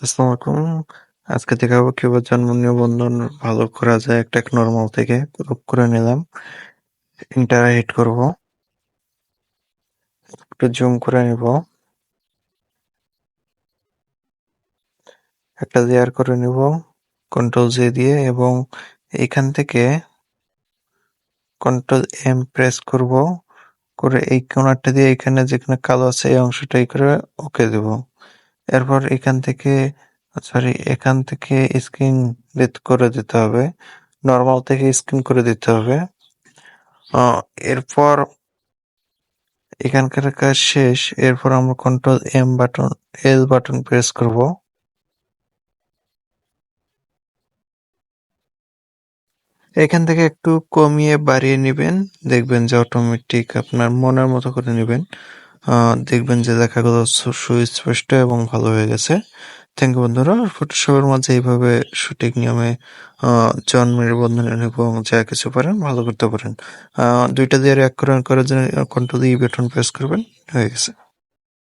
আসসালামু আলাইকুম। আজকে দেখাবো কিভাবে জন্ম নিবন্ধন ভালো করা যায়। একটা নরমাল থেকে ক্রপ করে নিলাম। এন্টার হিট করব। একটু জুম করে নিব। একটা লেয়ার করে নিব কন্ট্রোল জে দিয়ে এবং এখান থেকে কন্ট্রোল এম প্রেস করব। করে এই কোণারটা দিয়ে এখানে যেখানে কালো আছে এই অংশটাই করে ওকে দেব। এরপর এখান থেকে স্ক্রিন করে দিতে হবে। নরমাল থেকে স্ক্রিন করে দিতে হবে। এরপর এখানকার কাজ শেষ। এরপর আমরা কন্ট্রোল এল বাটন প্রেস করব। এখান থেকে একটু কমিয়ে বাড়িয়ে নিবেন। দেখবেন যে অটোমেটিক আপনার মনের মতো করে নিবেন। দেখবেন যে লেখাগুলো সুস্পষ্ট এবং ভালো হয়ে গেছে। থ্যাংক ইউ বন্ধুরা। ফটোশপের মাঝে এইভাবে সঠিক নিয়মে জন্মের নিবন্ধন এবং যা কিছু পারেন ভালো করতে পারেন। দুইটা দিয়ে এক করার জন্য কন্ট্রোল ই বাটন প্রেস করবেন। হয়ে গেছে।